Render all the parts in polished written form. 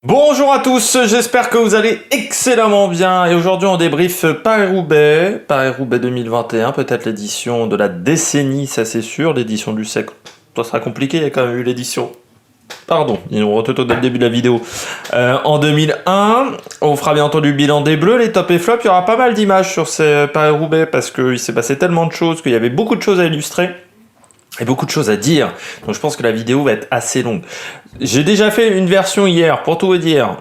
Bonjour à tous, j'espère que vous allez excellemment bien et aujourd'hui on débrief Paris-Roubaix 2021, peut-être l'édition de la décennie, ça c'est sûr, l'édition du siècle, ça sera compliqué, il y a quand même eu l'édition, pardon, ils ont retourné dès le début de la vidéo, en 2001, on fera bien entendu le bilan des Bleus, les tops et flops, il y aura pas mal d'images sur ces Paris-Roubaix parce qu'il s'est passé tellement de choses, qu'il y avait beaucoup de choses à illustrer. Et beaucoup de choses à dire, donc je pense que la vidéo va être assez longue. J'ai déjà fait une version hier, pour tout vous dire,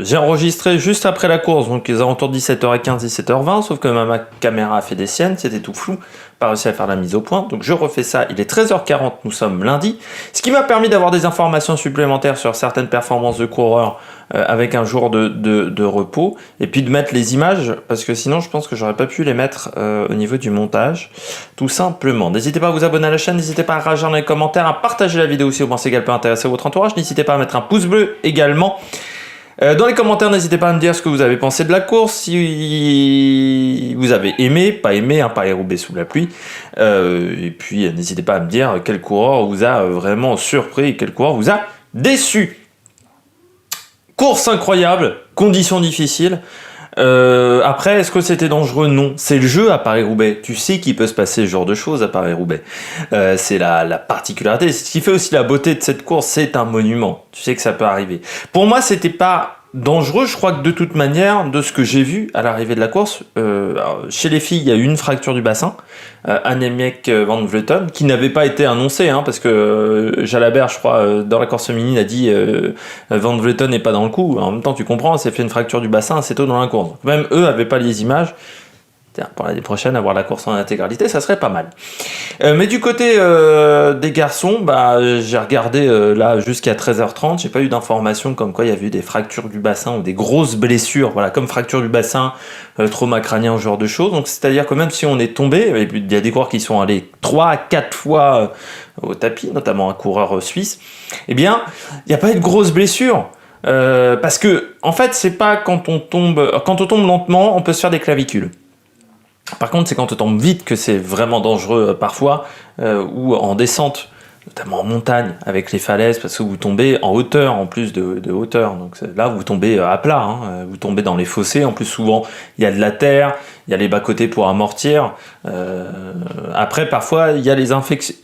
j'ai enregistré juste après la course, donc les alentours de 17h15, 17h20, sauf que ma caméra a fait des siennes, c'était tout flou, pas réussi à faire la mise au point, donc je refais ça, il est 13h40, nous sommes lundi, ce qui m'a permis d'avoir des informations supplémentaires sur certaines performances de coureurs avec un jour de repos, et puis de mettre les images, parce que sinon je pense que j'aurais pas pu les mettre au niveau du montage, tout simplement. N'hésitez pas à vous abonner à la chaîne, n'hésitez pas à réagir dans les commentaires, à partager la vidéo si vous pensez qu'elle peut intéresser votre entourage, n'hésitez pas à mettre un pouce bleu également. Dans les commentaires, n'hésitez pas à me dire ce que vous avez pensé de la course, si vous avez aimé, pas aimé, hein, Paris-Roubaix sous la pluie. Et puis n'hésitez pas à me dire quel coureur vous a vraiment surpris et quel coureur vous a déçu. Course incroyable, conditions difficiles. Après, est-ce que c'était dangereux? Non. C'est le jeu à Paris-Roubaix. Tu sais qu'il peut se passer ce genre de choses à Paris-Roubaix. C'est la particularité. Ce qui fait aussi la beauté de cette course, c'est un monument. Tu sais que ça peut arriver. Pour moi, c'était pas dangereux. Je crois que de toute manière, de ce que j'ai vu à l'arrivée de la course, chez les filles, il y a eu une fracture du bassin. Annemiek van Vleuten, qui n'avait pas été annoncée, hein, parce que Jalabert, je crois, dans la course féminine, a dit van Vleuten n'est pas dans le coup. En même temps, tu comprends, elle s'est fait une fracture du bassin assez tôt dans la course. Donc, même eux n'avaient pas les images. Pour l'année prochaine, avoir la course en intégralité, ça serait pas mal. Mais du côté des garçons, j'ai regardé là jusqu'à 13h30, j'ai pas eu d'informations comme quoi il y avait eu des fractures du bassin ou des grosses blessures, voilà, comme fracture du bassin, trauma crânien, ce genre de choses. Donc c'est-à-dire que même si on est tombé, il y a des coureurs qui sont allés 3 à 4 fois au tapis, notamment un coureur suisse, eh bien, il n'y a pas eu de grosses blessures. Parce que, en fait, c'est pas quand on tombe lentement, on peut se faire des clavicules. Par contre, c'est quand on tombe vite que c'est vraiment dangereux parfois, ou en descente, notamment en montagne, avec les falaises, parce que vous tombez en hauteur, en plus de hauteur. Donc là, vous tombez à plat, hein, vous tombez dans les fossés. En plus, souvent, il y a de la terre, il y a les bas-côtés pour amortir. Après, parfois, il y a les infections.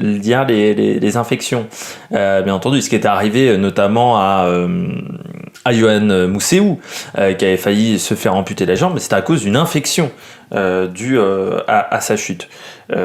Bien entendu, ce qui est arrivé notamment à Yoann Mousseau, qui avait failli se faire amputer la jambe, mais c'était à cause d'une infection due à sa chute.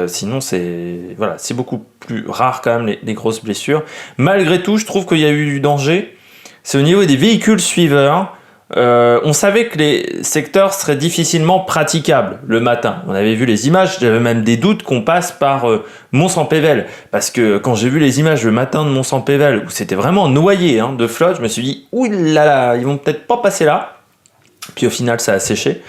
Sinon, c'est beaucoup plus rare quand même les grosses blessures. Malgré tout, je trouve qu'il y a eu du danger. C'est au niveau des véhicules suiveurs. On savait que les secteurs seraient difficilement praticables le matin. On avait vu les images, j'avais même des doutes qu'on passe par Mons-en-Pévèle. Parce que quand j'ai vu les images le matin de Mons-en-Pévèle, où c'était vraiment noyé de flotte, je me suis dit, ouh là là, ils vont peut-être pas passer là. Puis au final, ça a séché.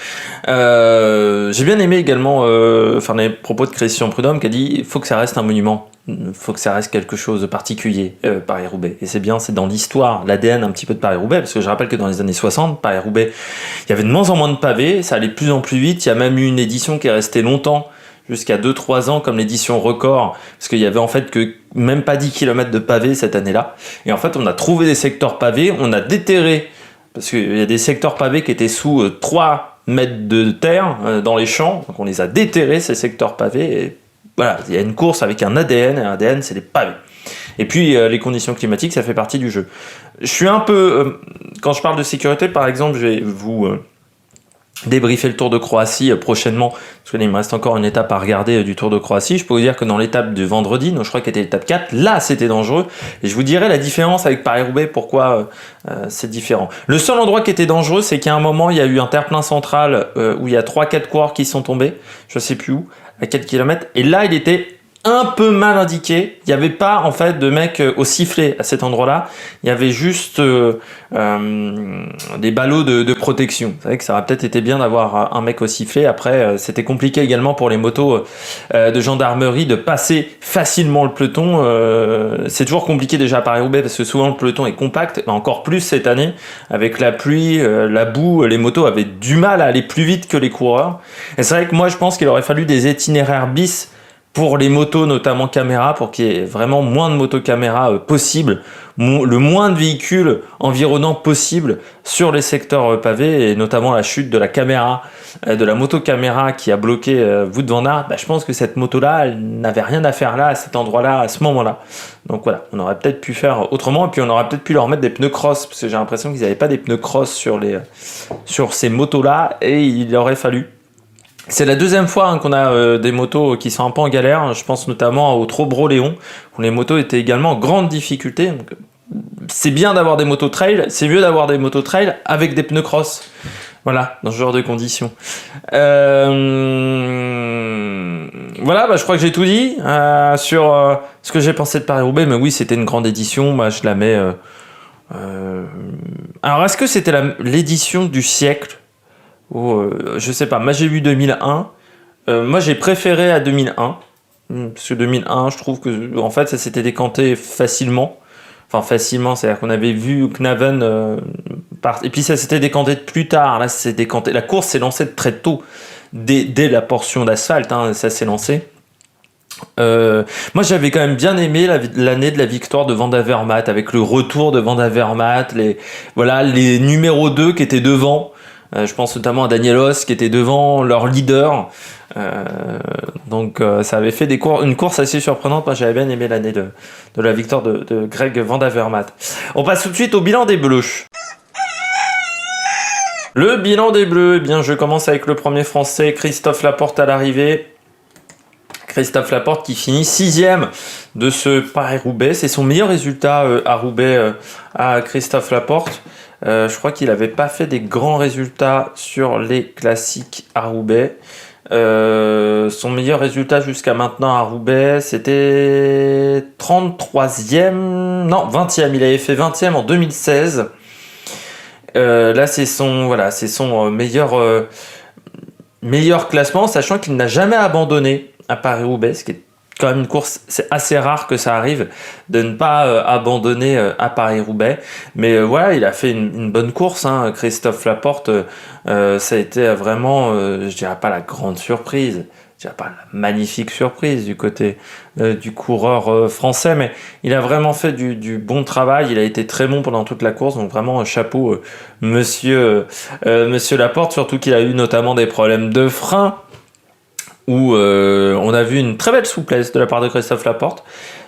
J'ai bien aimé également les propos de Christian Prudhomme qui a dit il faut que ça reste un monument, il faut que ça reste quelque chose de particulier, Paris-Roubaix. Et c'est bien, c'est dans l'histoire, l'ADN un petit peu de Paris-Roubaix, parce que je rappelle que dans les années 60, Paris-Roubaix, il y avait de moins en moins de pavés, ça allait de plus en plus vite. Il y a même eu une édition qui est restée longtemps, jusqu'à 2-3 ans, comme l'édition record, parce qu'il y avait en fait que même pas 10 km de pavés cette année-là. Et en fait, on a trouvé des secteurs pavés, on a déterré, parce qu'il y a des secteurs pavés qui étaient sous 3 mètres de terre dans les champs, donc on les a déterrés, ces secteurs pavés, et voilà, il y a une course avec un ADN, et un ADN c'est les pavés. Et puis les conditions climatiques, ça fait partie du jeu. Je suis un peu, quand je parle de sécurité par exemple, je vais vous débriefer le Tour de Croatie prochainement, parce qu'il me reste encore une étape à regarder du Tour de Croatie. Je peux vous dire que dans l'étape du vendredi, donc je crois qu'elle était l'étape 4, là c'était dangereux, et je vous dirai la différence avec Paris-Roubaix, pourquoi c'est différent. Le seul endroit qui était dangereux, c'est qu'à un moment, il y a eu un terre-plein central où il y a 3-4 coureurs qui sont tombés, je sais plus où, à 4 km, et là il était un peu mal indiqué. Il n'y avait pas en fait de mec au sifflet à cet endroit-là. Il y avait juste des ballots de protection. Vous savez que ça aurait peut-être été bien d'avoir un mec au sifflet. Après, c'était compliqué également pour les motos de gendarmerie de passer facilement le peloton. C'est toujours compliqué déjà à Paris-Roubaix parce que souvent le peloton est compact. Mais encore plus cette année avec la pluie, la boue, les motos avaient du mal à aller plus vite que les coureurs. Et c'est vrai que moi je pense qu'il aurait fallu des itinéraires bis pour les motos, notamment caméra, pour qu'il y ait vraiment moins de motos caméra possible, le moins de véhicules environnants possible sur les secteurs pavés, et notamment la chute de la caméra, de la moto caméra qui a bloqué Wout van Aert. Je pense que cette moto-là, elle n'avait rien à faire là, à cet endroit-là, à ce moment-là. Donc voilà, on aurait peut-être pu faire autrement, et puis on aurait peut-être pu leur mettre des pneus cross, parce que j'ai l'impression qu'ils n'avaient pas des pneus cross sur ces motos-là, et il aurait fallu. C'est la deuxième fois qu'on a des motos qui sont un peu en galère. Je pense notamment au Trobro Léon, où les motos étaient également en grande difficulté. Donc, c'est bien d'avoir des motos trail, c'est mieux d'avoir des motos trail avec des pneus cross. Voilà, dans ce genre de conditions. Voilà, je crois que j'ai tout dit sur ce que j'ai pensé de Paris-Roubaix. Mais oui, c'était une grande édition. Moi, je la mets... Alors, est-ce que c'était l'édition du siècle? Je sais pas, moi j'ai vu 2001. Moi j'ai préféré à 2001. Parce que 2001, je trouve que en fait ça s'était décanté facilement. Enfin facilement, c'est-à-dire qu'on avait vu Knaven et puis ça s'était décanté de plus tard. Là, c'est décanté. La course s'est lancée de très tôt, dès la portion d'asphalte, ça s'est lancé. Moi j'avais quand même bien aimé l'année de la victoire de Van Avermaet, avec le retour de Van Avermaet, les numéros 2 qui étaient devant. Je pense notamment à Danielos qui était devant leur leader. Donc ça avait fait une course assez surprenante. Moi j'avais bien aimé l'année de la victoire de Greg Van Avermaet. On passe tout de suite au bilan des Bleus. Le bilan des Bleus, je commence avec le premier Français, Christophe Laporte à l'arrivée. Christophe Laporte qui finit 6e de ce Paris-Roubaix. C'est son meilleur résultat à Roubaix à Christophe Laporte. Je crois qu'il n'avait pas fait des grands résultats sur les classiques à Roubaix. Son meilleur résultat jusqu'à maintenant à Roubaix, c'était 33e, non 20e. Il avait fait 20e en 2016. Là, c'est son meilleur classement, sachant qu'il n'a jamais abandonné à Paris-Roubaix, ce qui est quand même une course, c'est assez rare que ça arrive de ne pas abandonner à Paris-Roubaix. Mais voilà, il a fait une bonne course, Christophe Laporte. Ça a été vraiment, je dirais pas la grande surprise, je dirais pas la magnifique surprise du côté du coureur français, mais il a vraiment fait du bon travail. Il a été très bon pendant toute la course, donc vraiment chapeau monsieur Laporte, surtout qu'il a eu notamment des problèmes de frein, où on a vu une très belle souplesse de la part de Christophe Laporte.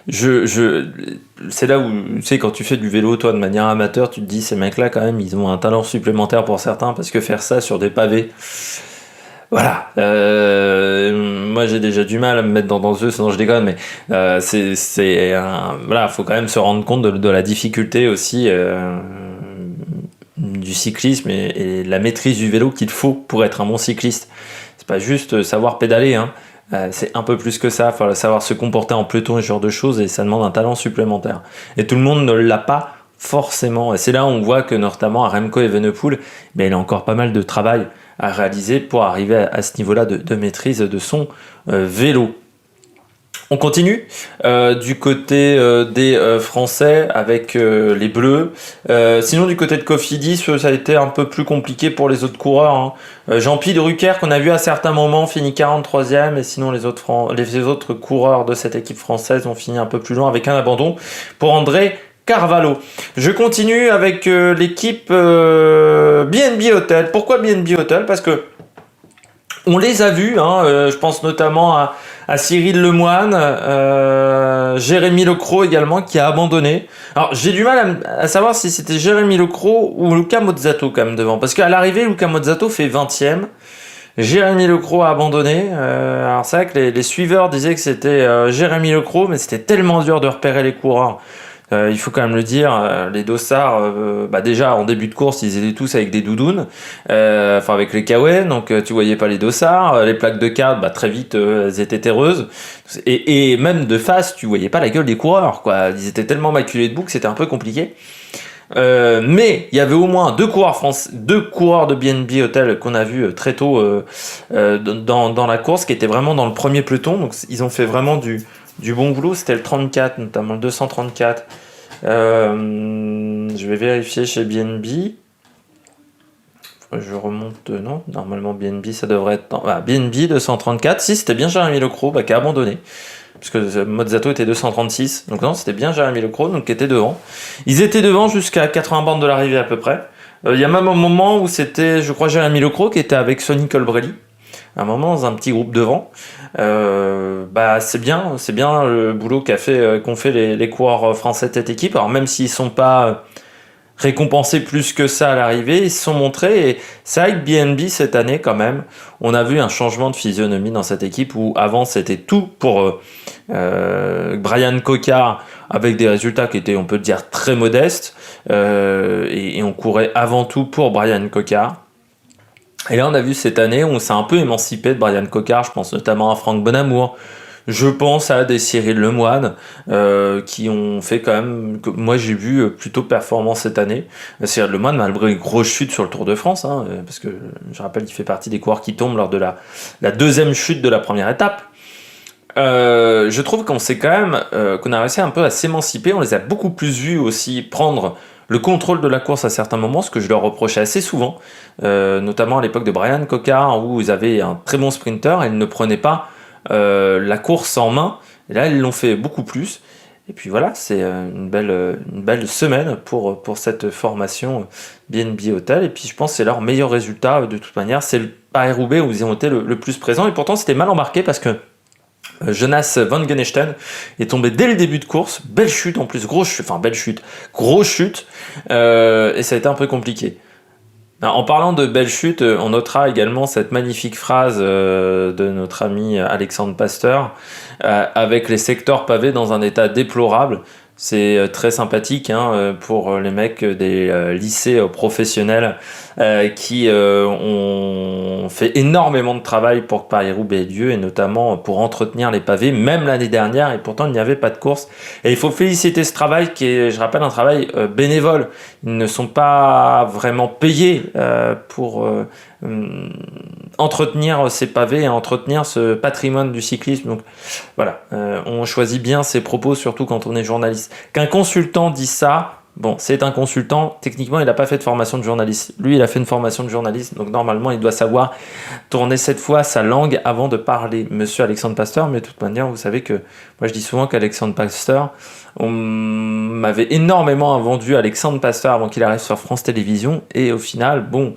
C'est là où, tu sais, quand tu fais du vélo, toi, de manière amateur, tu te dis, ces mecs-là, quand même, ils ont un talent supplémentaire pour certains, parce que faire ça sur des pavés, voilà. Moi, j'ai déjà du mal à me mettre dans eux, sinon je déconne, mais voilà, faut quand même se rendre compte de la difficulté aussi du cyclisme et la maîtrise du vélo qu'il faut pour être un bon cycliste. C'est pas juste savoir pédaler, c'est un peu plus que ça. Il faut savoir se comporter en peloton et ce genre de choses, et ça demande un talent supplémentaire. Et tout le monde ne l'a pas forcément. Et c'est là où on voit que notamment à Remco Evenepoel, il a encore pas mal de travail à réaliser pour arriver à ce niveau-là de maîtrise de son vélo. On continue du côté des Français avec les Bleus. Sinon, du côté de Cofidis, ça a été un peu plus compliqué pour les autres coureurs. Jean-Pierre Rucker, qu'on a vu à certains moments, finit 43e. Et sinon, les autres coureurs de cette équipe française ont fini un peu plus loin avec un abandon pour André Carvalho. Je continue avec l'équipe BNB Hotel. Pourquoi BNB Hotel? Parce que on les a vus, je pense notamment à Cyril Lemoine, Jérémy Lecros également, qui a abandonné. Alors j'ai du mal à savoir si c'était Jérémy Lecros ou Luca Mozzato quand même devant, parce qu'à l'arrivée, Luca Mozzato fait 20e, Jérémy Lecros a abandonné. Alors c'est vrai que les suiveurs disaient que c'était Jérémy Lecros, mais c'était tellement dur de repérer les coureurs. Il faut quand même le dire, les dossards, déjà en début de course, ils étaient tous avec des doudounes, avec les Kawen, donc tu voyais pas les dossards. Les plaques de carte, très vite, elles étaient terreuses. Et même de face, tu voyais pas la gueule des coureurs, quoi. Ils étaient tellement maculés de boue que c'était un peu compliqué. Mais il y avait au moins deux coureurs de BNB Hotel qu'on a vu très tôt dans la course, qui étaient vraiment dans le premier peloton. Donc ils ont fait vraiment du bon boulot. C'était le 34, notamment le 234. Je vais vérifier chez BNB. Je remonte, non, normalement BNB ça devrait être... BNB 234, si c'était bien Jérémy Lecros qui a abandonné, parce que Mozzato était 236, donc non, c'était bien Jérémy Lecros donc qui était devant. Ils étaient devant jusqu'à 80 bandes de l'arrivée à peu près. Il y a même un moment où c'était, je crois, Jérémy Lecros qui était avec Sonny Colbrelli, à un moment dans un petit groupe devant. C'est bien le boulot qu'ont fait les coureurs français de cette équipe. Alors même s'ils sont pas récompensés plus que ça à l'arrivée, ils se sont montrés. Et c'est vrai que BNB cette année quand même, on a vu un changement de physionomie dans cette équipe où avant c'était tout pour Brian Cocard avec des résultats qui étaient, on peut dire, très modestes, et on courait avant tout pour Brian Cocard. Et là, on a vu cette année, on s'est un peu émancipé de Brian Cocard. Je pense notamment à Franck Bonamour. Je pense à des Cyril Lemoine, qui ont fait quand même, que moi j'ai vu plutôt performant cette année. Cyril Lemoine, malgré une grosse chute sur le Tour de France, parce que je rappelle qu'il fait partie des coureurs qui tombent lors de la deuxième chute de la première étape. Je trouve qu'on s'est quand même, qu'on a réussi un peu à s'émanciper. On les a beaucoup plus vus aussi prendre le contrôle de la course à certains moments, ce que je leur reprochais assez souvent, notamment à l'époque de Brian Cocard, où ils avaient un très bon sprinter et ils ne prenaient pas la course en main. Et là, ils l'ont fait beaucoup plus. Et puis voilà, c'est une belle semaine pour cette formation BNB Hotel. Et puis je pense que c'est leur meilleur résultat de toute manière. C'est le Paris-Roubaix où ils ont été le plus présents. Et pourtant, c'était mal embarqué parce que Jonas Van Genechten est tombé dès le début de course, belle chute en plus, grosse chute, et ça a été un peu compliqué. En parlant de belle chute, on notera également cette magnifique phrase de notre ami Alexandre Pasteur, avec les secteurs pavés dans un état déplorable. C'est très sympathique pour les mecs des lycées professionnels qui ont fait énormément de travail pour que Paris-Roubaix ait lieu, et notamment pour entretenir les pavés, même l'année dernière, et pourtant il n'y avait pas de course. Et il faut féliciter ce travail qui est, je rappelle, un travail bénévole. Ils ne sont pas vraiment payés pour entretenir ces pavés et entretenir ce patrimoine du cyclisme. Donc voilà, on choisit bien ses propos, surtout quand on est journaliste. Qu'un consultant dit ça, bon, c'est un consultant, techniquement il n'a pas fait de formation de journaliste. Lui, il a fait une formation de journaliste, donc normalement il doit savoir tourner cette fois sa langue avant de parler. Monsieur Alexandre Pasteur, mais de toute manière, vous savez que moi je dis souvent qu'Alexandre Pasteur, on m'avait énormément vendu Alexandre Pasteur avant qu'il arrive sur France Télévisions, et au final, bon...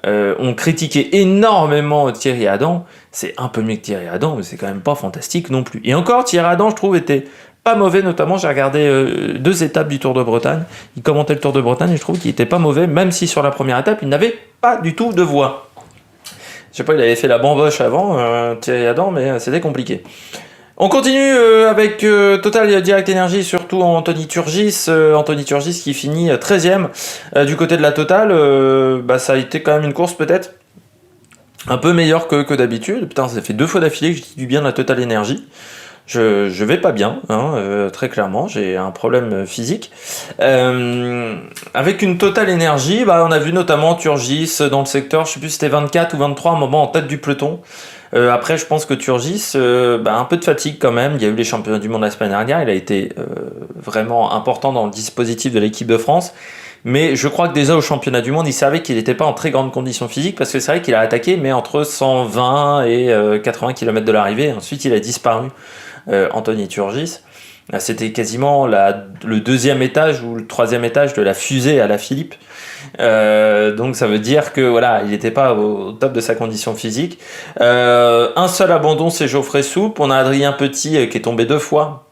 on critiquait énormément Thierry Adam. C'est un peu mieux que Thierry Adam, mais c'est quand même pas fantastique non plus. Et encore, Thierry Adam, je trouve, était pas mauvais. Notamment, j'ai regardé 2 étapes du Tour de Bretagne. Il commentait le Tour de Bretagne et je trouve qu'il était pas mauvais, même si sur la première étape, il n'avait pas du tout de voix. Je sais pas, il avait fait la bamboche avant, Thierry Adam, mais c'était compliqué. On continue avec Total Direct Energy, surtout Anthony Turgis. Anthony Turgis qui finit 13e du côté de la Total. Ça a été quand même une course peut-être un peu meilleure que d'habitude. Putain, ça fait 2 fois d'affilée que je dis du bien de la Total Energy. Je vais pas bien, très clairement, j'ai un problème physique. Avec une Total Energy, on a vu notamment Turgis dans le secteur, je sais plus si c'était 24 ou 23, un moment en tête du peloton. Après, je pense que Turgis, un peu de fatigue quand même. Il y a eu les championnats du monde la semaine dernière. Il a été vraiment important dans le dispositif de l'équipe de France. Mais je crois que déjà au championnat du monde, il savait qu'il n'était pas en très grande condition physique, parce que c'est vrai qu'il a attaqué, mais entre 120 et 80 km de l'arrivée. Ensuite, il a disparu, Anthony Turgis. C'était quasiment le 2e étage ou le 3e étage de la fusée à la Philippe. Donc ça veut dire que voilà, il n'était pas au top de sa condition physique. Un seul abandon, c'est Geoffrey Soupe. On a Adrien Petit qui est tombé 2 fois.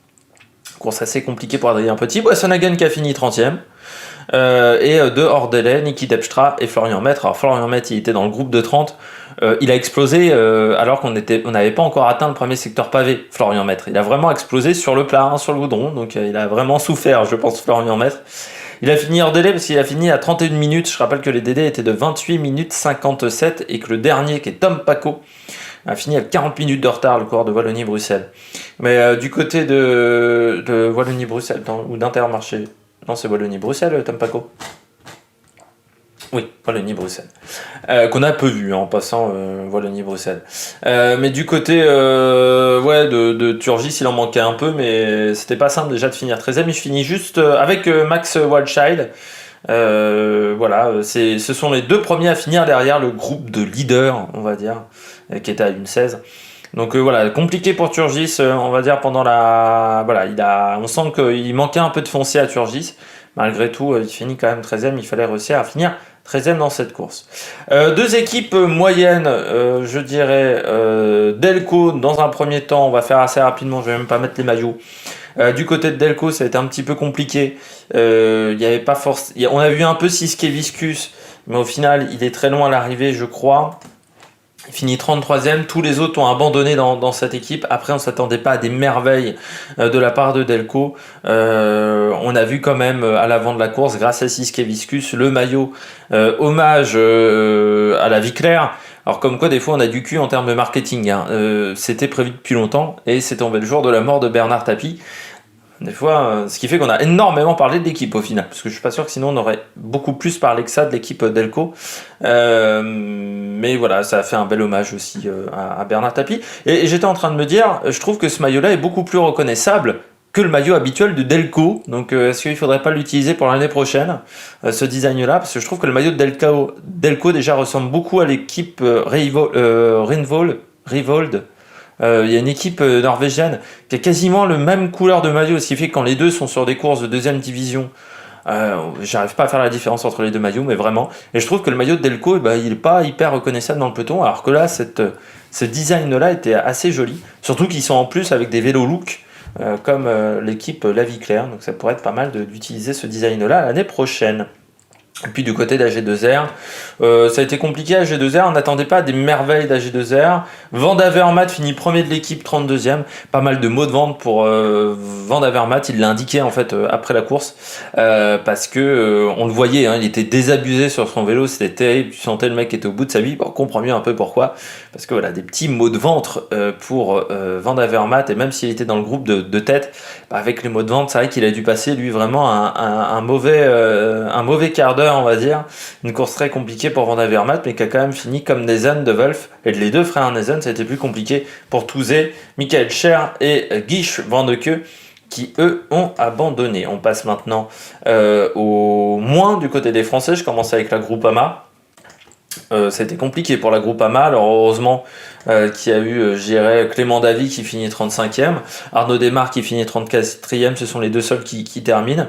Course assez compliquée pour Adrien Petit. Boissonhagen qui a fini 30e. Et de hors délai, Niki Terpstra et Florian Maître. Alors Florian Maître, il était dans le groupe de 30. Il a explosé alors qu'on n'avait pas encore atteint le premier secteur pavé, Florian Maître. Il a vraiment explosé sur le plat, sur le goudron. Donc il a vraiment souffert, je pense, Florian Maître. Il a fini hors délai parce qu'il a fini à 31 minutes. Je rappelle que les délais étaient de 28 minutes 57 et que le dernier, qui est Tom Paco, a fini à 40 minutes de retard, le coureur de Wallonie-Bruxelles. Mais du côté de Wallonie-Bruxelles ou d'Intermarché, non, c'est Wallonie-Bruxelles, Tom Paco. Oui, Wallonie-Bruxelles. Qu'on a peu vu en passant Wallonie-Bruxelles. Mais du côté de Turgis, il en manquait un peu, mais c'était pas simple déjà de finir 13e. Et je finis juste avec Max Wildchild, Voilà, ce sont les deux premiers à finir derrière le groupe de leaders, on va dire, qui était à 1,16. Donc voilà, compliqué pour Turgis, on va dire pendant la... Voilà, on sent qu'il manquait un peu de foncier à Turgis. Malgré tout, il finit quand même 13e, il fallait réussir à finir 13e dans cette course. Deux équipes moyennes, je dirais Delco dans un premier temps, on va faire assez rapidement, je vais même pas mettre les maillots. Du côté de Delco, ça a été un petit peu compliqué. Il y avait pas force. On a vu un peu Viscus, mais au final, il est très loin à l'arrivée, je crois. Il finit 33e, tous les autres ont abandonné dans cette équipe. Après, on ne s'attendait pas à des merveilles de la part de Delco. On a vu quand même à l'avant de la course, grâce à Viscus, le maillot hommage à la vie claire. Alors comme quoi, des fois, on a du cul en termes de marketing. Hein. C'était prévu depuis longtemps et c'est tombé le jour de la mort de Bernard Tapie. Des fois, ce qui fait qu'on a énormément parlé de l'équipe au final, parce que je suis pas sûr que sinon on aurait beaucoup plus parlé que ça de l'équipe Delco. Mais voilà, ça a fait un bel hommage aussi à Bernard Tapie. Et j'étais en train de me dire, je trouve que ce maillot-là est beaucoup plus reconnaissable que le maillot habituel de Delco. Donc est-ce qu'il faudrait pas l'utiliser pour l'année prochaine, ce design-là, parce que je trouve que le maillot de Delco déjà ressemble beaucoup à l'équipe Rivold. Il y a une équipe norvégienne qui a quasiment le même couleur de maillot, ce qui fait que quand les deux sont sur des courses de deuxième division, j'arrive pas à faire la différence entre les deux maillots, mais vraiment. Et je trouve que le maillot de Delco, il est pas hyper reconnaissable dans le peloton, alors que là, ce design-là était assez joli. Surtout qu'ils sont en plus avec des vélos look, comme l'équipe La Vie Claire, donc ça pourrait être pas mal d'utiliser ce design-là l'année prochaine. Et puis du côté d'AG2R, ça a été compliqué à AG2R, on n'attendait pas des merveilles d'AG2R. Van Avermaet finit premier de l'équipe, 32e. Pas mal de mots de vente pour Van Avermaet, il l'a indiqué en fait après la course, parce que on le voyait, hein, il était désabusé sur son vélo, c'était terrible, tu sentais le mec était au bout de sa vie. Bon, on comprend mieux un peu pourquoi, parce que voilà, des petits mots de vente pour Van Avermaet, et même s'il était dans le groupe de tête, avec les mots de vente, c'est vrai qu'il a dû passer lui vraiment un mauvais quart d'heure, on va dire, une course très compliquée pour Van Avermaet, mais qui a quand même fini comme Nezen de Wolf, et les deux frères Nezen, ça a été plus compliqué pour Touzé, Michael Scher et Guiche Van de Queue, qui eux ont abandonné. On passe maintenant au moins du côté des Français. Je commence avec la Groupama. Ça a été compliqué pour la Groupama, alors heureusement qu'il y a eu, je dirais, Clément Davy qui finit 35e, Arnaud Desmar qui finit 34e, ce sont les deux seuls qui terminent.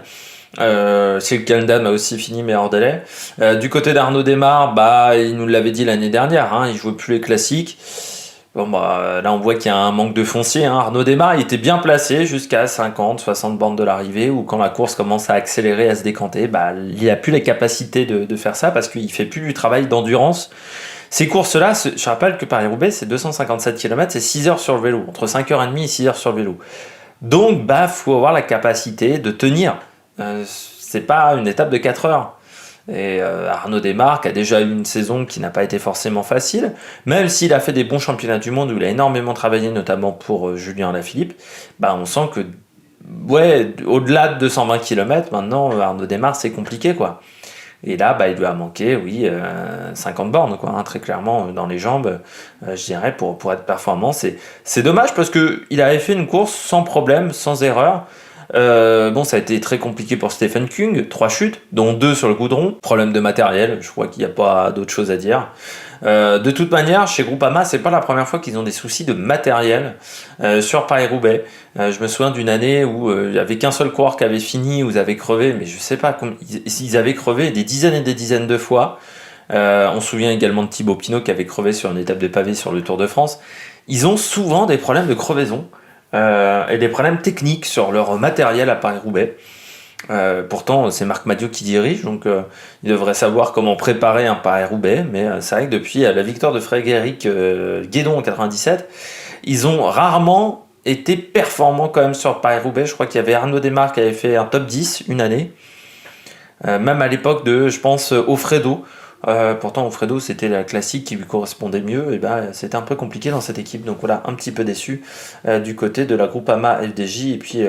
Cyril Kaldam a aussi fini meilleur délai. Du côté d'Arnaud Desmar, il nous l'avait dit l'année dernière, hein, il jouait plus les classiques. Bon, là on voit qu'il y a un manque de foncier, hein. Arnaud Desmar il était bien placé jusqu'à 50-60 bornes de l'arrivée, où quand la course commence à accélérer, à se décanter, il n'a plus les capacités de faire ça, parce qu'il fait plus du travail d'endurance. Ces courses-là, je rappelle que Paris-Roubaix c'est 257 km, c'est 6 heures sur le vélo, entre 5h30 et 6 heures sur le vélo. Donc faut avoir la capacité de tenir. C'est pas une étape de 4 heures. Et Arnaud Desmar a déjà eu une saison qui n'a pas été forcément facile, même s'il a fait des bons championnats du monde où il a énormément travaillé, notamment pour Julien Alaphilippe. On sent que au-delà de 220 km maintenant, Arnaud Desmar c'est compliqué, quoi. Et là il lui a manqué 50 bornes, quoi, hein, très clairement dans les jambes, je dirais, pour être performant. C'est dommage parce que il avait fait une course sans problème, sans erreur. Ça a été très compliqué pour Stephen Kung, 3 chutes, dont 2 sur le goudron. Problème de matériel, je crois qu'il n'y a pas d'autre chose à dire. De toute manière, chez Groupama, c'est pas la première fois qu'ils ont des soucis de matériel sur Paris-Roubaix. Je me souviens d'une année où il n'y avait qu'un seul coureur qui avait fini, où ils avaient crevé, mais je sais pas, ils avaient crevé des dizaines et des dizaines de fois. On se souvient également de Thibaut Pinot qui avait crevé sur une étape de pavé sur le Tour de France. Ils ont souvent des problèmes de crevaison. Et des problèmes techniques sur leur matériel à Paris-Roubaix. Pourtant, c'est Marc Madiot qui dirige, donc il devrait savoir comment préparer un Paris-Roubaix, mais c'est vrai que depuis la victoire de Frédéric Guédon en 97, ils ont rarement été performants quand même sur Paris-Roubaix. Je crois qu'il y avait Arnaud Desmar qui avait fait un top 10 une année, même à l'époque de, je pense, Offredo. Pourtant Offredo c'était la classique qui lui correspondait mieux, et c'était un peu compliqué dans cette équipe, donc voilà, un petit peu déçu du côté de la Groupama FDJ. Et puis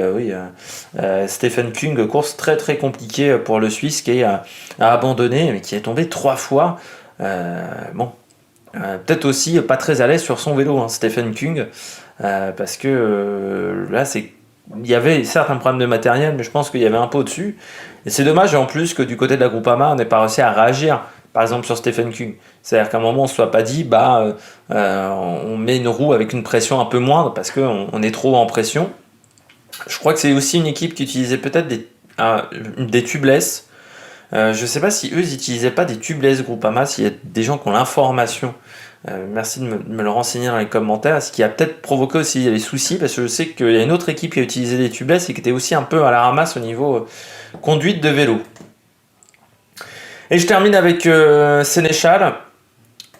Stephen Kung, course très très compliquée pour le Suisse qui a abandonné, mais qui est tombé 3 fois. Peut-être aussi pas très à l'aise sur son vélo, hein, Stephen Kung, parce que là c'est il y avait certes un problème de matériel, mais je pense qu'il y avait un peu au-dessus. Et c'est dommage en plus que du côté de la Groupama, on n'ait pas réussi à réagir, par exemple sur Stephen Kung. C'est-à-dire qu'à un moment, on ne se soit pas dit, on met une roue avec une pression un peu moindre parce qu'on est trop en pression. Je crois que c'est aussi une équipe qui utilisait peut-être des tubeless. Je ne sais pas si eux, ils n'utilisaient pas des tubeless Groupama, s'il y a des gens qui ont l'information. Merci de me le renseigner dans les commentaires. Ce qui a peut-être provoqué aussi des soucis, parce que je sais qu'il y a une autre équipe qui a utilisé des tubeless et qui était aussi un peu à la ramasse au niveau conduite de vélo. Et je termine avec Sénéchal.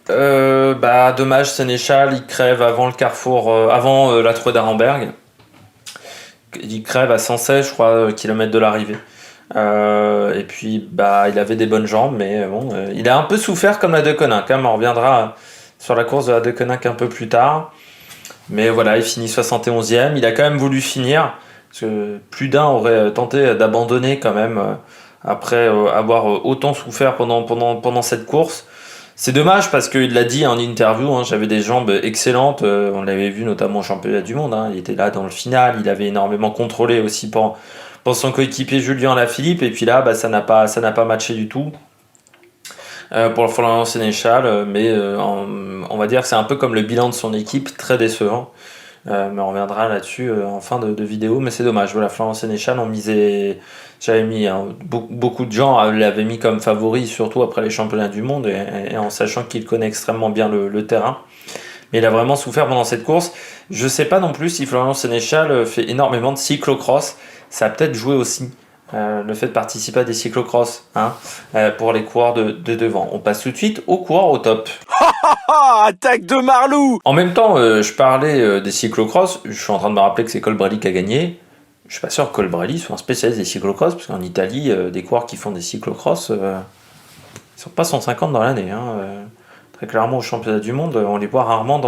Dommage, Sénéchal, il crève avant le carrefour, avant la Trois d'Arenberg. Il crève à 116, je crois, kilomètres de l'arrivée. Et puis, il avait des bonnes jambes, mais bon, il a un peu souffert comme la Deceuninck. On reviendra sur la course de la Deceuninck un peu plus tard. Mais voilà, il finit 71e. Il a quand même voulu finir, parce que plus d'un aurait tenté d'abandonner quand même, après avoir autant souffert pendant cette course. C'est dommage parce qu'il l'a dit en interview, j'avais des jambes excellentes, on l'avait vu notamment au championnat du monde, il était là dans le final, il avait énormément contrôlé aussi pour son coéquipier Julien Lafilippe, et puis là ça n'a pas matché du tout pour le Florian Sénéchal, mais on va dire que c'est un peu comme le bilan de son équipe, très décevant. Mais on reviendra là-dessus en fin de vidéo, mais c'est dommage. Voilà, Florian Sénéchal, j'avais mis beaucoup de gens l'avaient mis comme favori, surtout après les championnats du monde, et en sachant qu'il connaît extrêmement bien le terrain. Mais il a vraiment souffert pendant cette course. Je sais pas non plus si Florian Sénéchal fait énormément de cyclocross. Ça a peut-être joué aussi, le fait de participer à des cyclocross, pour les coureurs de devant. On passe tout de suite aux coureurs au top. Attaque de Marlou! En même temps, je parlais des cyclocross. Je suis en train de me rappeler que c'est Colbrelli qui a gagné. Je suis pas sûr que Colbrelli soit un spécialiste des cyclocross, parce qu'en Italie, des coureurs qui font des cyclocross, ils sont pas 150 dans l'année. Très clairement, au championnat du monde, on les voit rarement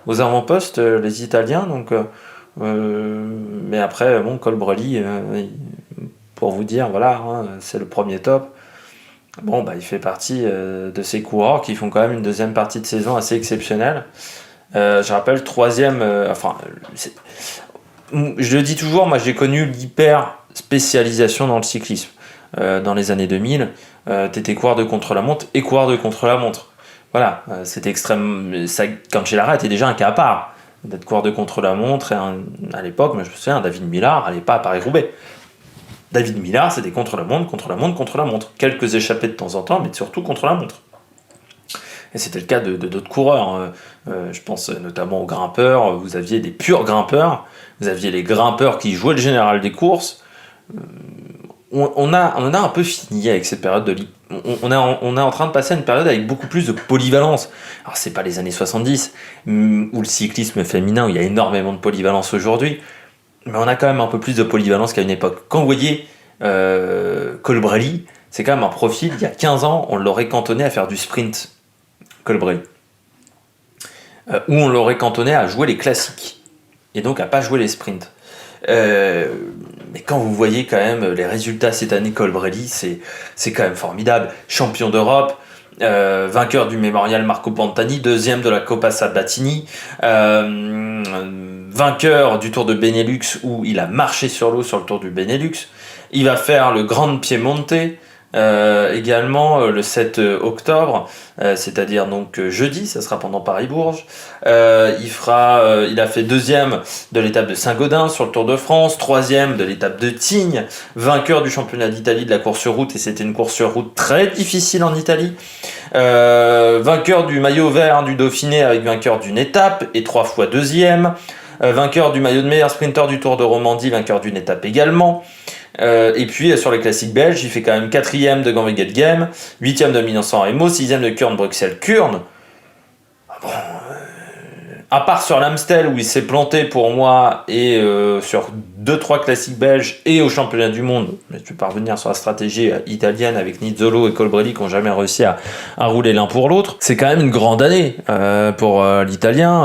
aux avant-postes, les Italiens. Donc, mais après, Colbrelli, pour vous dire, voilà, c'est le premier top. Il fait partie de ces coureurs qui font quand même une deuxième partie de saison assez exceptionnelle. Je rappelle, troisième, je le dis toujours, moi j'ai connu l'hyper spécialisation dans le cyclisme. Dans les années 2000, t'étais coureur de contre-la-montre et coureur de contre-la-montre. Voilà, c'était extrême. Cancellara était déjà un cas à part d'être coureur de contre-la-montre. Et à l'époque, je me souviens, David Millar n'allait pas à Paris-Roubaix. David Millar, c'était contre-la-montre, contre-la-montre, contre-la-montre. Quelques échappées de temps en temps, mais surtout contre-la-montre. Et c'était le cas de d'autres coureurs. Je pense notamment aux grimpeurs. Vous aviez des purs grimpeurs. Vous aviez les grimpeurs qui jouaient le général des courses. On a un peu fini avec cette période de on est en train de passer à une période avec beaucoup plus de polyvalence. Alors c'est pas les années 70 où le cyclisme féminin, où il y a énormément de polyvalence aujourd'hui, mais on a quand même un peu plus de polyvalence qu'à une époque. Quand vous voyez Colbrelli, c'est quand même un profil, il y a 15 ans, on l'aurait cantonné à faire du sprint, Colbrelli. Ou on l'aurait cantonné à jouer les classiques, et donc à pas jouer les sprints. Mais quand vous voyez quand même les résultats cette année, Colbrelli, c'est quand même formidable. Champion d'Europe, vainqueur du Mémorial Marco Pantani, deuxième de la Coppa Sabatini, vainqueur du Tour de Benelux où il a marché sur l'eau sur le Tour du Benelux. Il va faire le Grand Piemonte également le 7 octobre, c'est-à-dire donc jeudi, ça sera pendant Paris-Bourges. Il a fait deuxième de l'étape de Saint-Gaudens sur le Tour de France, troisième de l'étape de Tignes, vainqueur du championnat d'Italie de la course sur route, et c'était une course sur route très difficile en Italie. Vainqueur du maillot vert du Dauphiné avec vainqueur d'une étape et 3 fois deuxième. Vainqueur du maillot de meilleur sprinter du Tour de Romandie, vainqueur d'une étape également. Et puis sur les classiques belges, il fait quand même 4ème de Gambrinus, 8ème de Milan-San Remo, 6ème de Kurn-Bruxelles-Kurn. À part sur l'Amstel où il s'est planté pour moi, et sur 2-3 classiques belges et au championnat du monde, mais je vais pas revenir sur la stratégie italienne avec Nizzolo et Colbrelli qui n'ont jamais réussi à rouler l'un pour l'autre. C'est quand même une grande année pour l'Italien,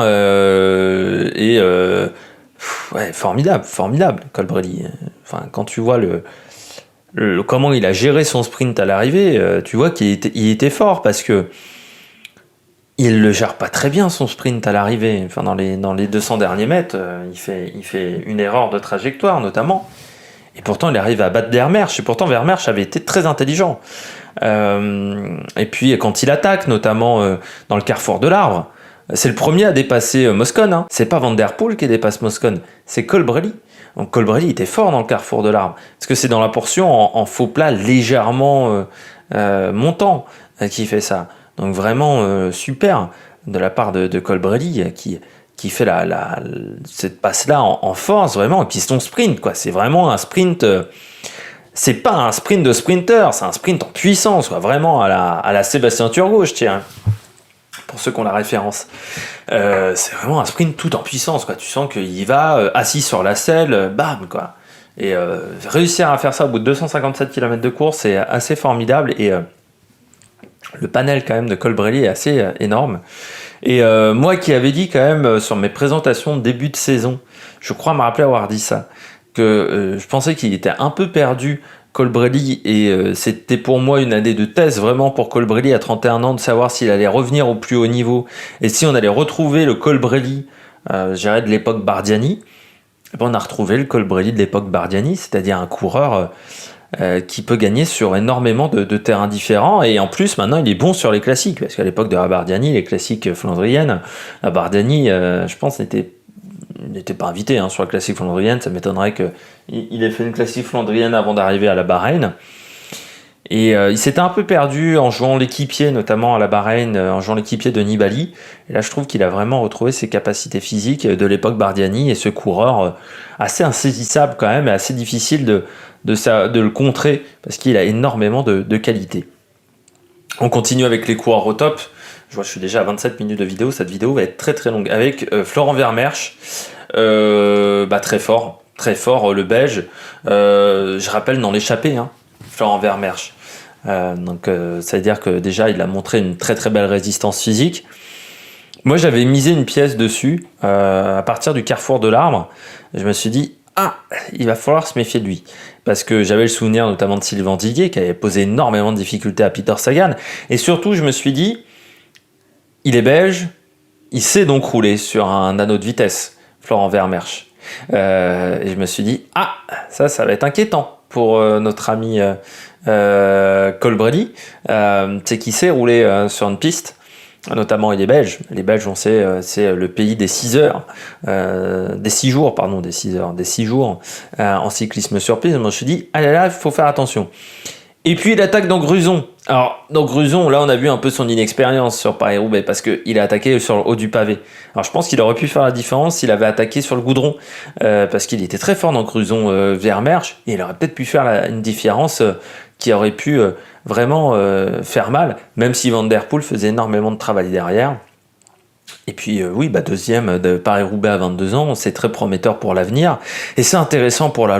formidable Colbrelli. Enfin, quand tu vois comment il a géré son sprint à l'arrivée, tu vois qu'il était fort, parce que il le gère pas très bien son sprint à l'arrivée. Enfin, dans les 200 derniers mètres, il fait une erreur de trajectoire notamment. Et pourtant, il arrive à battre Vermeersch. Et pourtant, Vermeersch avait été très intelligent. Et puis, quand il attaque, notamment dans le carrefour de l'Arbre, c'est le premier à dépasser Moscon. Hein. C'est pas Van Der Poel qui dépasse Moscon, c'est Colbrelli. Donc Colbrelli était fort dans le carrefour de l'Arbre. Parce que c'est dans la portion en faux plat légèrement montant qui fait ça. Donc vraiment super de la part de Colbrelli qui fait cette passe-là en force, vraiment. Et puis son sprint, quoi. C'est vraiment un sprint... c'est pas un sprint de sprinter, c'est un sprint en puissance, quoi. Vraiment à la Sébastien Turgot, je tiens. Pour ceux qui ont la référence. C'est vraiment un sprint tout en puissance, quoi. Tu sens qu'il va assis sur la selle, bam, quoi. Et réussir à faire ça au bout de 257 km de course, c'est assez formidable. Et le panel quand même de Colbrelli est assez énorme. Et moi qui avais dit quand même sur mes présentations de début de saison, je crois me rappeler avoir dit ça, que je pensais qu'il était un peu perdu, Colbrelli, et c'était pour moi une année de test vraiment pour Colbrelli à 31 ans, de savoir s'il allait revenir au plus haut niveau et si on allait retrouver le Colbrelli, je dirais, de l'époque Bardiani. Et ben, on a retrouvé le Colbrelli de l'époque Bardiani, c'est-à-dire un coureur qui peut gagner sur énormément de terrains différents, et en plus maintenant il est bon sur les classiques, parce qu'à l'époque de la Bardiani, les classiques flandriennes, la Bardiani je pense n'était pas invité sur la classique flandrienne, ça m'étonnerait qu'il ait fait une classique flandrienne avant d'arriver à la Bahreïn. Et il s'était un peu perdu en jouant l'équipier, notamment à la Bahreïn, en jouant l'équipier de Nibali. Et là, je trouve qu'il a vraiment retrouvé ses capacités physiques de l'époque Bardiani, et ce coureur assez insaisissable quand même, et assez difficile de le contrer, parce qu'il a énormément de qualité. On continue avec les coureurs au top. Je vois que je suis déjà à 27 minutes de vidéo. Cette vidéo va être très très longue. Avec Florent Vermeersch, très fort, le Belge. Je rappelle dans l'échappée, Florent Vermeersch. Ça veut dire que déjà il a montré une très très belle résistance physique. Moi j'avais misé une pièce dessus à partir du carrefour de l'Arbre. Je me suis dit, il va falloir se méfier de lui, parce que j'avais le souvenir notamment de Sylvain Diguet qui avait posé énormément de difficultés à Peter Sagan, et surtout je me suis dit, il est belge, il sait donc rouler sur un anneau de vitesse, Florent Vermeersch. Et je me suis dit, ça va être inquiétant pour notre ami Colbrelli, c'est qu'il sait rouler sur une piste. Notamment il est belge. Les Belges, on sait, c'est le pays des 6 heures, des 6 jours en cyclisme sur piste. Moi, je me suis dit, là, il faut faire attention. Et puis il attaque dans Gruson. Alors dans Gruson, là on a vu un peu son inexpérience sur Paris-Roubaix, parce qu'il a attaqué sur le haut du pavé. Alors je pense qu'il aurait pu faire la différence s'il avait attaqué sur le goudron, parce qu'il était très fort dans Gruson, Vermeersch, et il aurait peut-être pu faire une différence qui aurait pu vraiment faire mal, même si Van Der Poel faisait énormément de travail derrière. Et puis deuxième de Paris-Roubaix à 22 ans, c'est très prometteur pour l'avenir. Et c'est intéressant pour la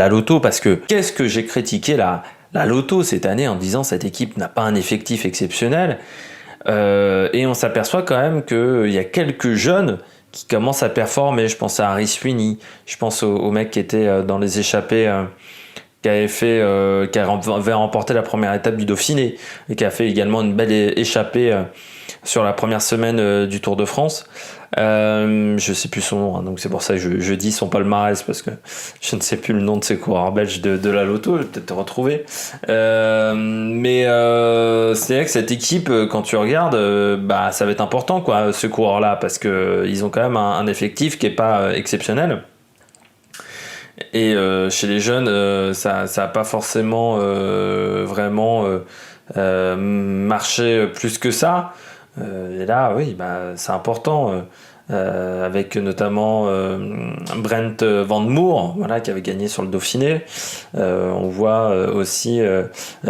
Lotto, parce que qu'est-ce que j'ai critiqué la Lotto cette année en disant cette équipe n'a pas un effectif exceptionnel, et on s'aperçoit quand même qu'il y a quelques jeunes qui commencent à performer. Je pense à Harry Sweeney, je pense au mec qui était dans les échappées, qui avait remporté la première étape du Dauphiné, et qui a fait également une belle échappée sur la première semaine du Tour de France. Je sais plus son nom, donc c'est pour ça que je dis son palmarès, parce que je ne sais plus le nom de ces coureurs belges de la Lotto. Je vais peut-être te retrouver. Mais c'est vrai que cette équipe, quand tu regardes, ça va être important, quoi, ce coureur-là, parce que ils ont quand même un effectif qui est pas exceptionnel. Et chez les jeunes, ça a pas forcément vraiment marché plus que ça. Et là, oui, c'est important, avec notamment Brent Van Moer, qui avait gagné sur le Dauphiné. On voit aussi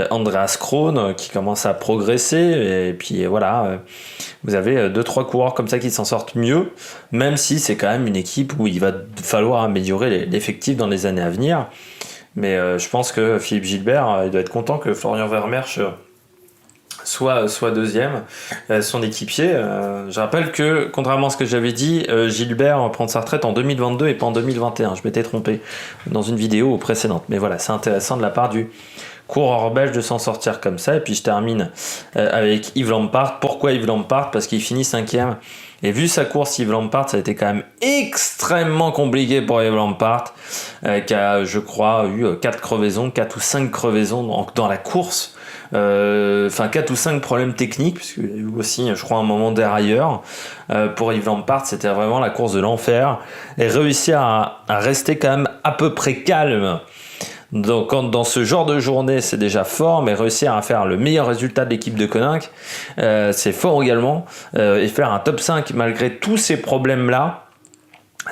Andreas Krohn qui commence à progresser. Et puis vous avez 2-3 coureurs comme ça qui s'en sortent mieux, même si c'est quand même une équipe où il va falloir améliorer l'effectif dans les années à venir. Mais je pense que Philippe Gilbert, il doit être content que Florian Vermeersch soit deuxième, son équipier. Je rappelle que, contrairement à ce que j'avais dit, Gilbert prend sa retraite en 2022 et pas en 2021. Je m'étais trompé dans une vidéo précédente. Mais voilà, c'est intéressant de la part du coureur belge de s'en sortir comme ça. Et puis je termine avec Yves Lampaert. Pourquoi Yves Lampaert? Parce qu'il finit 5e. Et vu sa course, Yves Lampaert, ça a été quand même extrêmement compliqué pour Yves Lampaert, qui a, je crois, eu 4 ou 5 crevaisons dans la course. 4 ou 5 problèmes techniques, puisqu'il y a eu aussi, je crois, un moment dérailleur. Pour Yves Lampaert, c'était vraiment la course de l'enfer. Et réussir à rester quand même à peu près calme dans ce genre de journée, c'est déjà fort, mais réussir à faire le meilleur résultat de l'équipe de Koninck, c'est fort également. Et faire un top 5 malgré tous ces problèmes-là,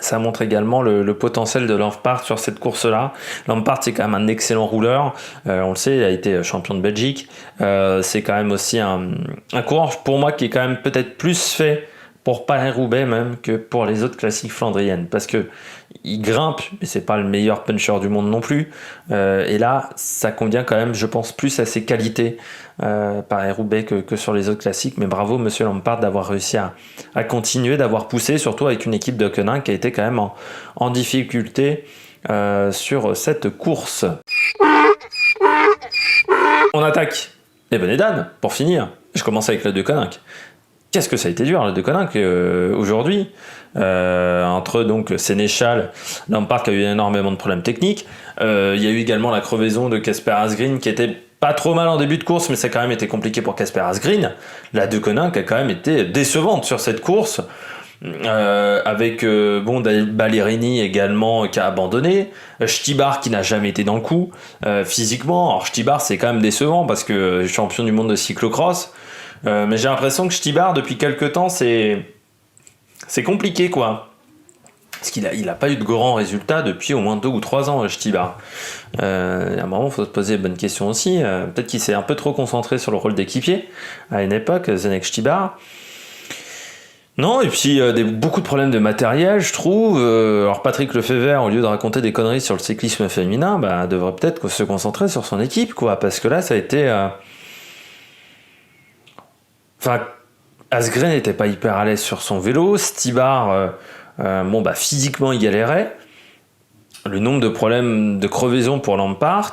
ça montre également le potentiel de Lampaert sur cette course-là. Lampaert, c'est quand même un excellent rouleur. On le sait, il a été champion de Belgique. C'est quand même aussi un coureur, pour moi, qui est quand même peut-être plus fait pour Paris-Roubaix même que pour les autres classiques flandriennes. Parce que il grimpe, mais c'est pas le meilleur puncher du monde non plus. Et là, ça convient quand même, je pense, plus à ses qualités Paris-Roubaix que sur les autres classiques. Mais bravo, monsieur Lampaert, d'avoir réussi à continuer, d'avoir poussé, surtout avec une équipe de Koninck qui a été quand même en difficulté sur cette course. On attaque les bonnets d'âne, pour finir. Je commence avec le de Koninck. Qu'est-ce que ça a été dur, le de Koninck, aujourd'hui, entre donc Sénéchal, Lampaert qui a eu énormément de problèmes techniques. Il y a eu également la crevaison de Kasper Asgreen qui était pas trop mal en début de course, mais ça a quand même été compliqué pour Kasper Asgreen. La de Koninck a quand même été décevante sur cette course, avec Ballerini également qui a abandonné, Stybar qui n'a jamais été dans le coup physiquement. Alors Stybar, c'est quand même décevant parce que champion du monde de cyclocross. Mais j'ai l'impression que Stybar, depuis quelques temps, c'est compliqué, quoi. Parce qu'il a pas eu de grands résultats depuis au moins 2 ou 3 ans, Stybar. À un moment, il faut se poser de bonnes questions aussi. Peut-être qu'il s'est un peu trop concentré sur le rôle d'équipier à une époque, Zdeněk Stybar. Non, et puis beaucoup de problèmes de matériel, je trouve. Alors Patrick Lefebvre, au lieu de raconter des conneries sur le cyclisme féminin, devrait peut-être se concentrer sur son équipe, quoi. Parce que là, ça a été... Asgreen n'était pas hyper à l'aise sur son vélo. Stybar, physiquement, il galérait. Le nombre de problèmes de crevaison pour Lampaert,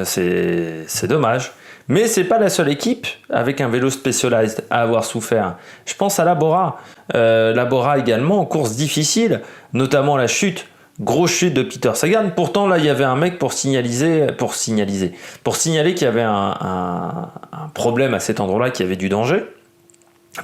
c'est dommage. Mais c'est pas la seule équipe avec un vélo Specialized à avoir souffert. Je pense à Labora. Labora également, en course difficile, notamment la chute. Grosse chute de Peter Sagan. Pourtant, là, il y avait un mec pour signaler qu'il y avait un problème à cet endroit-là, qu'il y avait du danger.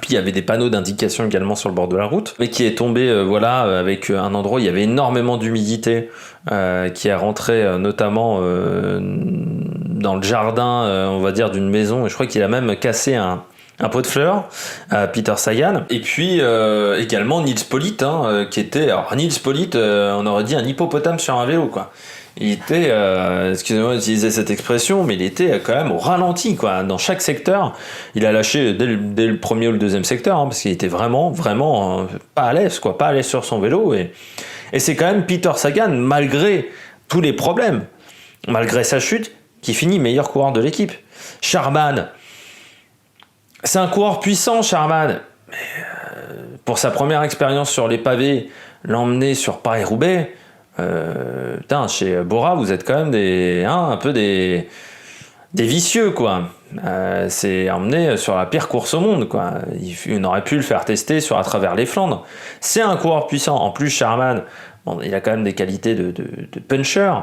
Puis il y avait des panneaux d'indication également sur le bord de la route, mais qui est tombé avec un endroit où il y avait énormément d'humidité qui est rentré notamment dans le jardin, on va dire, d'une maison. Et je crois qu'il a même cassé un pot de fleurs à Peter Sagan. Et puis également Nils Politt, qui était... Alors Nils Politt, on aurait dit un hippopotame sur un vélo, quoi. Il était, excusez-moi d'utiliser cette expression, mais il était quand même au ralenti, quoi. Dans chaque secteur, il a lâché dès le premier ou le deuxième secteur, parce qu'il était vraiment pas à l'aise, quoi, pas à l'aise sur son vélo. Et c'est quand même Peter Sagan, malgré tous les problèmes, malgré sa chute, qui finit meilleur coureur de l'équipe. Sharman, c'est un coureur puissant, Sharman. Mais pour sa première expérience sur les pavés, l'emmener sur Paris-Roubaix, chez Bora, vous êtes quand même un peu des vicieux, quoi. C'est emmené sur la pire course au monde, quoi. On aurait pu le faire tester à travers les Flandres. C'est un coureur puissant. En plus, Sharman, il a quand même des qualités de puncher.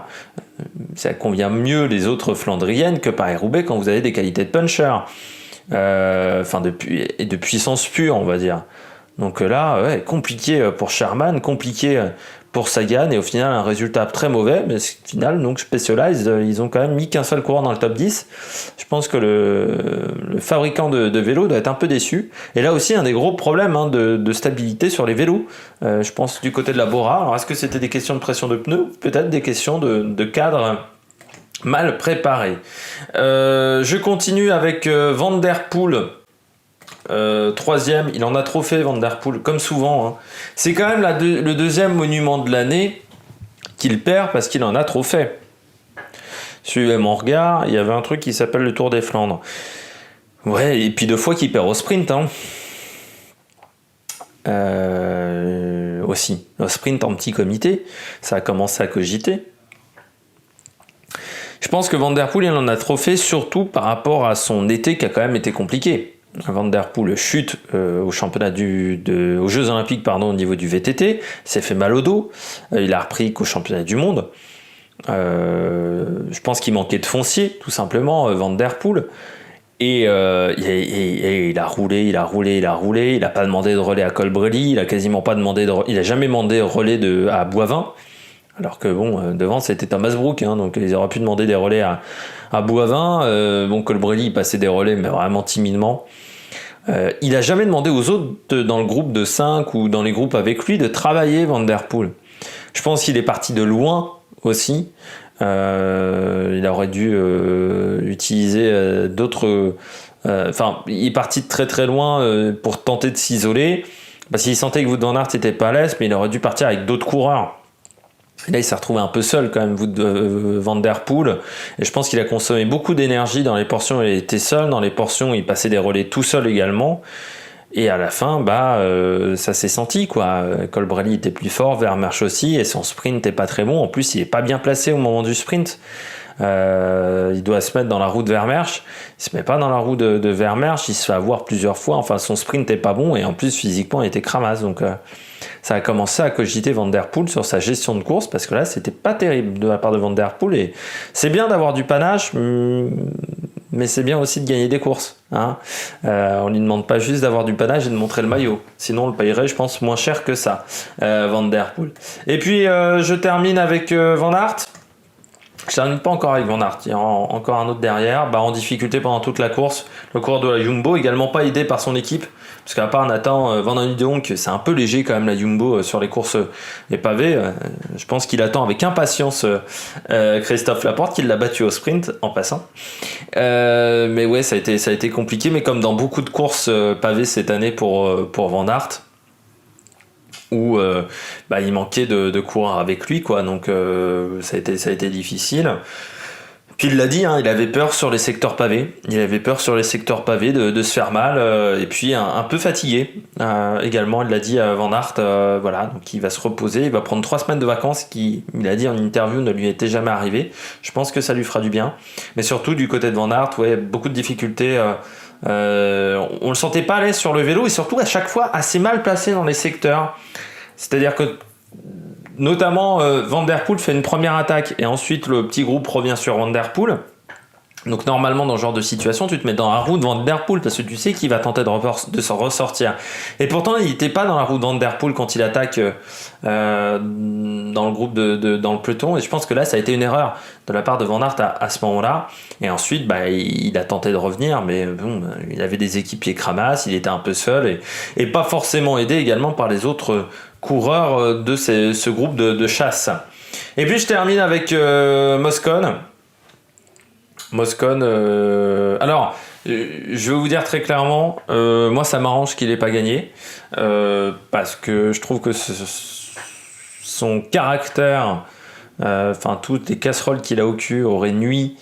Ça convient mieux les autres Flandriennes que Paris-Roubaix quand vous avez des qualités de puncher. De puissance pure, on va dire. Donc là, compliqué pour Sharman, compliqué pour Sagan, et au final un résultat très mauvais, mais au final, donc Specialized, ils ont quand même mis qu'un seul coureur dans le top 10. Je pense que le fabricant de vélos doit être un peu déçu. Et là aussi, un des gros problèmes de stabilité sur les vélos, je pense du côté de la Bora. Alors est-ce que c'était des questions de pression de pneus? Peut-être des questions de cadre mal préparé. Je continue avec Van Der Poel. Troisième, il en a trop fait, Van Der Poel, comme souvent. C'est quand même le deuxième monument de l'année qu'il perd parce qu'il en a trop fait. Suivez mon regard, il y avait un truc qui s'appelle le Tour des Flandres. Ouais, et puis 2 fois qu'il perd au sprint. Aussi, au sprint en petit comité, ça a commencé à cogiter. Je pense que Van Der Poel, il en a trop fait, surtout par rapport à son été qui a quand même été compliqué. Van Der Poel chute au championnat aux Jeux Olympiques au niveau du VTT, s'est fait mal au dos, il a repris qu'au championnat du monde. Je pense qu'il manquait de foncier, tout simplement, Van Der Poel. Et il a roulé, il a pas demandé de relais à Colbrelli, il a quasiment pas demandé il a jamais demandé de relais à Boivin. Alors que devant c'était Thomas Brook, donc ils auraient pu demander des relais à Boivin. Colbrelli il passait des relais, mais vraiment timidement. Il a jamais demandé aux autres dans le groupe de 5 ou dans les groupes avec lui de travailler Van Der Poel. Je pense qu'il est parti de loin aussi. Il aurait dû utiliser d'autres. Il est parti de très très loin pour tenter de s'isoler. Parce qu'il sentait que Wout van Aert n'était pas à l'aise, mais il aurait dû partir avec d'autres coureurs. Et là, il s'est retrouvé un peu seul quand même, Van Der Poel. Et je pense qu'il a consommé beaucoup d'énergie dans les portions où il était seul, dans les portions où il passait des relais tout seul également. Et à la fin, ça s'est senti, quoi. Colbrelli était plus fort, Vermeersch aussi, et son sprint n'est pas très bon. En plus, il est pas bien placé au moment du sprint. Il doit se mettre dans la roue de Vermeersch. Il se met pas dans la roue de Vermeersch. Il se fait avoir plusieurs fois. Enfin, son sprint n'est pas bon, et en plus, physiquement, il était cramasse. Donc, ça a commencé à cogiter Van Der Poel sur sa gestion de course, parce que là, c'était pas terrible de la part de Van Der Poel. Et c'est bien d'avoir du panache, mais c'est bien aussi de gagner des courses. On lui demande pas juste d'avoir du panache et de montrer le maillot. Sinon, on le payerait, je pense, moins cher que ça, Van Der Poel. Et puis, je termine avec Van Aert. Je termine pas encore avec Van Aert. Il y a encore un autre derrière, en difficulté pendant toute la course. Le coureur de la Jumbo, également pas aidé par son équipe. Parce qu'à part Nathan Van den Hooydonck, c'est un peu léger quand même la Jumbo sur les courses les pavés. Je pense qu'il attend avec impatience Christophe Laporte, qui l'a battu au sprint en passant. Mais ouais, ça a été compliqué. Mais comme dans beaucoup de courses pavées cette année pour Van Aert, où il manquait de coureurs avec lui, quoi. Donc ça a été difficile. Puis il l'a dit, il avait peur sur les secteurs pavés. Il avait peur sur les secteurs pavés de se faire mal, et puis un peu fatigué également. Il l'a dit à Van Aert, donc il va se reposer, il va prendre 3 semaines de vacances, qui, il a dit en interview, ne lui était jamais arrivé. Je pense que ça lui fera du bien. Mais surtout du côté de Van Aert, beaucoup de difficultés. On le sentait pas à l'aise sur le vélo, et surtout à chaque fois assez mal placé dans les secteurs. C'est-à-dire que notamment Van Der Poel fait une première attaque et ensuite le petit groupe revient sur Van Der Poel. Donc normalement dans ce genre de situation tu te mets dans la roue de Van Der Poel parce que tu sais qu'il va tenter de s'en ressortir. Et pourtant il n'était pas dans la roue de Van Der Poel quand il attaque dans le groupe dans le peloton, et je pense que là ça a été une erreur de la part de Van Aert à ce moment-là. Et ensuite il a tenté de revenir, mais il avait des équipiers cramasses, il était un peu seul et pas forcément aidé également par les autres coureurs de ce groupe de chasse. Et puis je termine avec Moscon. Alors, je vais vous dire très clairement, moi ça m'arrange qu'il n'ait pas gagné, parce que je trouve que son caractère, toutes les casseroles qu'il a au cul auraient nui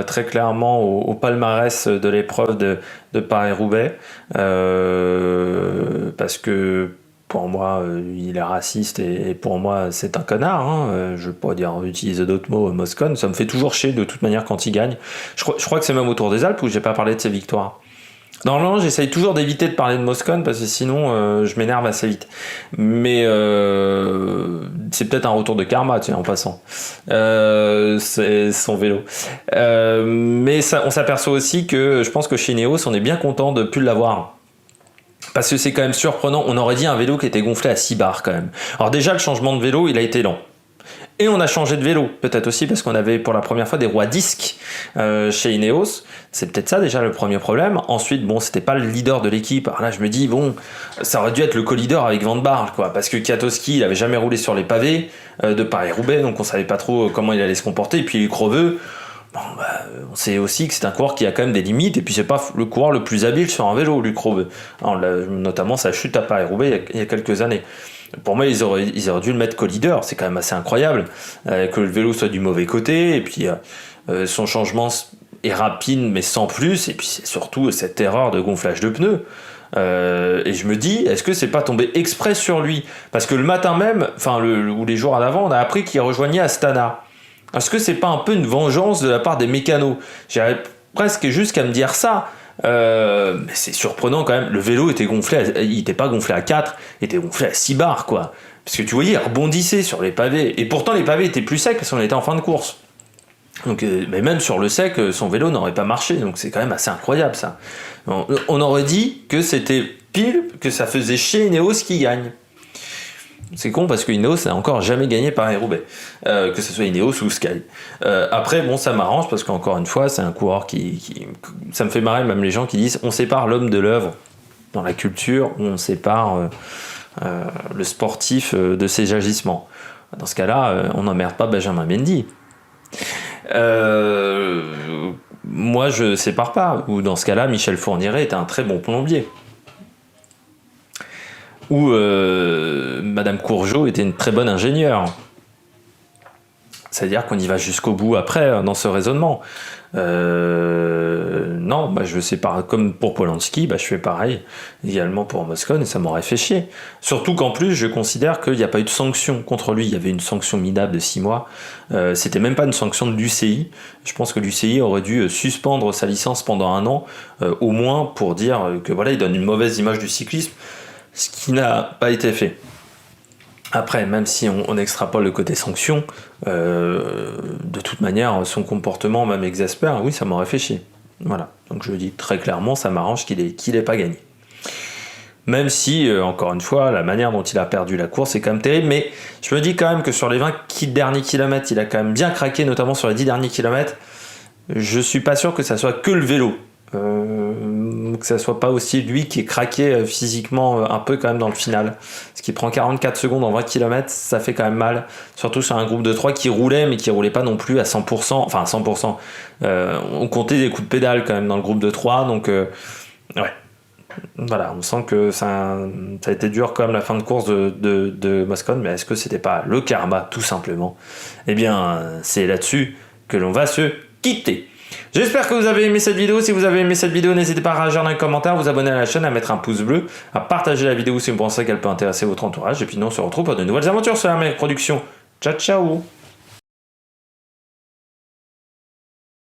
très clairement au palmarès de l'épreuve de Paris-Roubaix, parce que pour moi, il est raciste et pour moi, c'est un connard. Je ne vais pas utiliser d'autres mots, Moscon. Ça me fait toujours chier de toute manière quand il gagne. Je crois que c'est même au Tour des Alpes où j'ai pas parlé de ses victoires. Normalement, j'essaye toujours d'éviter de parler de Moscon parce que sinon, je m'énerve assez vite. Mais c'est peut-être un retour de karma, en passant. C'est son vélo. Mais on s'aperçoit aussi que je pense que chez Ineos, on est bien content de ne plus l'avoir. Parce que c'est quand même surprenant, on aurait dit un vélo qui était gonflé à 6 bars quand même. Alors déjà le changement de vélo, il a été lent. Et on a changé de vélo, peut-être aussi parce qu'on avait pour la première fois des roues à disque chez Ineos. C'est peut-être ça déjà le premier problème. Ensuite, c'était pas le leader de l'équipe. Alors là, je me dis, ça aurait dû être le co-leader avec Van Baarle, quoi. Parce que Kwiatkowski, il avait jamais roulé sur les pavés de Paris-Roubaix, donc on savait pas trop comment il allait se comporter. Et puis Creveux, on sait aussi que c'est un coureur qui a quand même des limites, et puis c'est pas le coureur le plus habile sur un vélo, lui, Creveux. Notamment sa chute à Paris-Roubaix il y a quelques années. Pour moi, ils auraient dû le mettre co-leader. C'est quand même assez incroyable que le vélo soit du mauvais côté, et puis son changement est rapide mais sans plus, et puis c'est surtout cette erreur de gonflage de pneus. Et je me dis, est-ce que c'est pas tombé exprès sur lui? Parce que le matin même, ou les jours à l'avant, on a appris qu'il rejoignait Astana. Est-ce que c'est pas un peu une vengeance de la part des mécanos? J'irais presque jusqu'à me dire ça. Mais c'est surprenant quand même. Le vélo était gonflé, il était pas gonflé à 4, il était gonflé à 6 bars, quoi. Parce que tu voyais, il rebondissait sur les pavés. Et pourtant, les pavés étaient plus secs parce qu'on était en fin de course. Donc, mais même sur le sec, son vélo n'aurait pas marché. Donc c'est quand même assez incroyable, ça. On aurait dit que c'était pile, que ça faisait chez Ineos qui gagne. C'est con parce que Ineos n'a encore jamais gagné Paris-Roubaix, que ce soit Ineos ou Sky. Après, bon, ça m'arrange parce qu'encore une fois, c'est un coureur ça me fait marrer même les gens qui disent on sépare l'homme de l'œuvre dans la culture, on sépare le sportif de ses agissements. Dans ce cas-là, on n'emmerde pas Benjamin Mendy. Moi, je sépare pas. Ou dans ce cas-là, Michel Fourniret était un très bon plombier. Ou Madame Courgeot était une très bonne ingénieure. C'est-à-dire qu'on y va jusqu'au bout après dans ce raisonnement. Non, je sépare comme pour Polanski, je fais pareil également pour Moscone et ça m'aurait fait chier. Surtout qu'en plus, je considère qu'il n'y a pas eu de sanction contre lui. Il y avait une sanction minable de 6 mois. C'était même pas une sanction de l'UCI. Je pense que l'UCI aurait dû suspendre sa licence pendant 1 an, au moins pour dire que voilà, il donne une mauvaise image du cyclisme. Ce qui n'a pas été fait. Après, même si on extrapole le côté sanction, de toute manière, son comportement même exaspère, oui, ça m'aurait fait chier. Voilà. Donc je le dis très clairement, ça m'arrange qu'il ait pas gagné. Même si, encore une fois, la manière dont il a perdu la course est quand même terrible, mais je me dis quand même que sur les 20 derniers kilomètres, il a quand même bien craqué, notamment sur les 10 derniers kilomètres. Je suis pas sûr que ça soit que le vélo. Que ça soit pas aussi lui qui est craqué physiquement un peu quand même dans le final, ce qui prend 44 secondes en 20 km, ça fait quand même mal, surtout sur un groupe de 3 qui roulait mais qui roulait pas non plus à 100%, enfin à 100%, on comptait des coups de pédale quand même dans le groupe de 3, donc ouais, voilà, on sent que ça a été dur quand même la fin de course de Moscone, mais est-ce que c'était pas le karma tout simplement? Eh bien c'est là-dessus que l'on va se quitter. J'espère que vous avez aimé cette vidéo. Si vous avez aimé cette vidéo, n'hésitez pas à réagir dans les commentaires, à vous abonner à la chaîne, à mettre un pouce bleu, à partager la vidéo si vous pensez qu'elle peut intéresser votre entourage. Et puis nous on se retrouve pour de nouvelles aventures sur la Production. Ciao ciao.